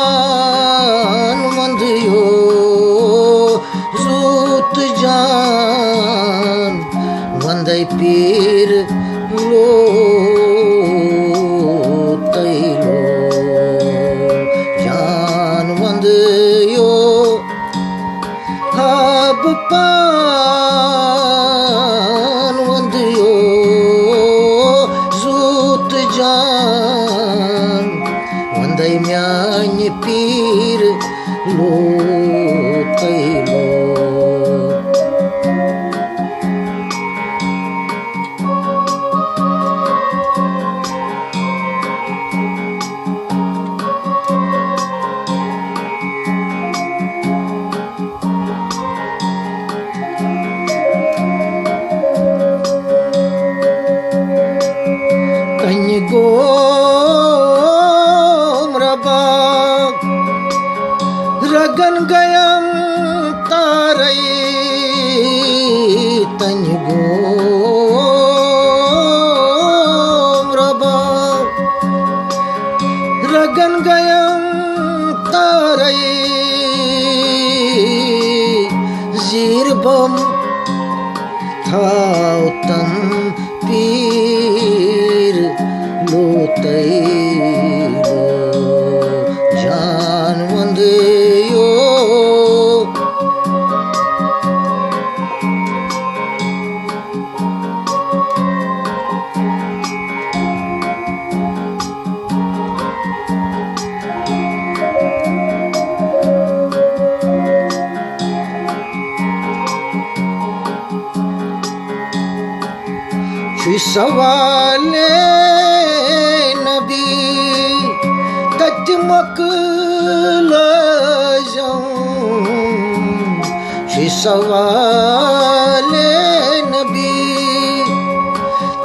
पान वंदियो रूत जान वंदै पीर लो तैलो जान वंदियो हाब पान वंदियो रूत जान वंदै म्यान्य पीर लो तैलो तन्य गोमरबाग रगन गयम तारई तन्य गोमरबाग रगन गयम तारई जीरबम थाउतम पीर लो तैलो जान वंदियो सवाले नबी तजमक लजाऊं सवाले नबी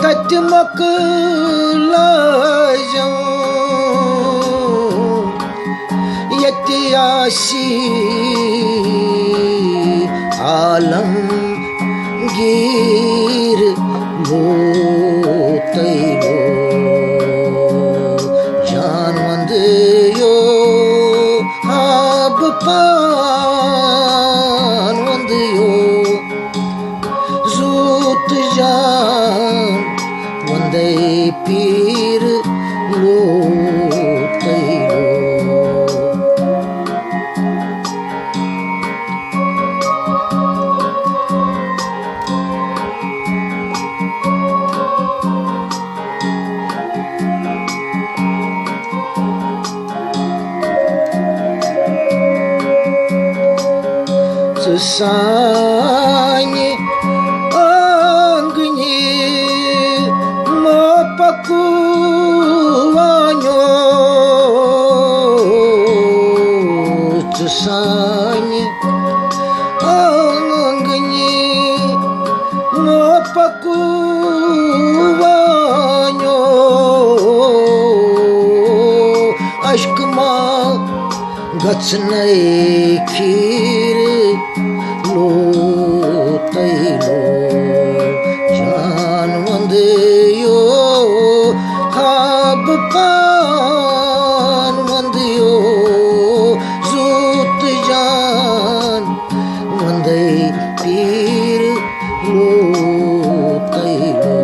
तजमक लजाऊं यतियासी आलमगीर लो तैलो जान वंदियो हाब पान वंदियो रूत जान वंदै पीर लो तैलो Sanye angni mapakuanyo Sanye angni mapakuanyo Aşk ma gachnai khir लो तैलो जान वंदियो हाब पान वंदियो रूत जान वंदै पीर लो तैलो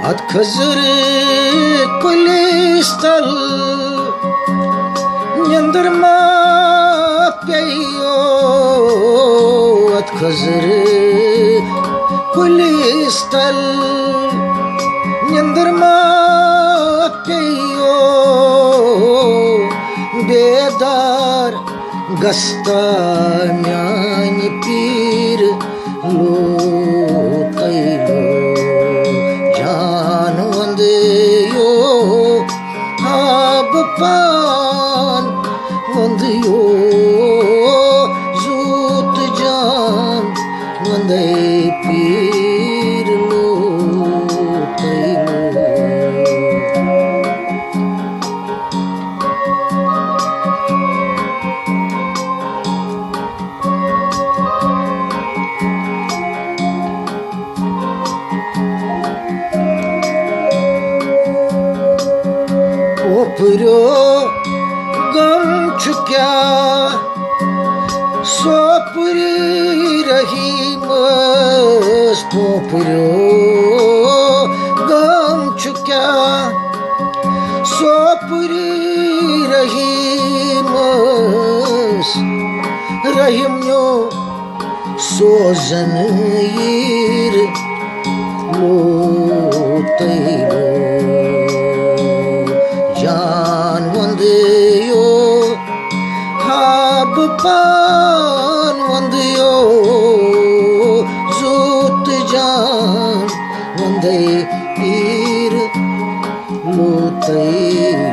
At khazır kulistal Nyandarma pyayo At khazır kulistal Nyandarma gasta miani pir lo tailo jan vande yo ab pan vande yo zut jan vande pir lo tailo Popuryo gam chukya sopuri rahimas popuryo gam chukya sopuri rahimas rahimnyo sozan yir lo taylo jan vande yo hab pan vande yo zut jan vande pir lo tay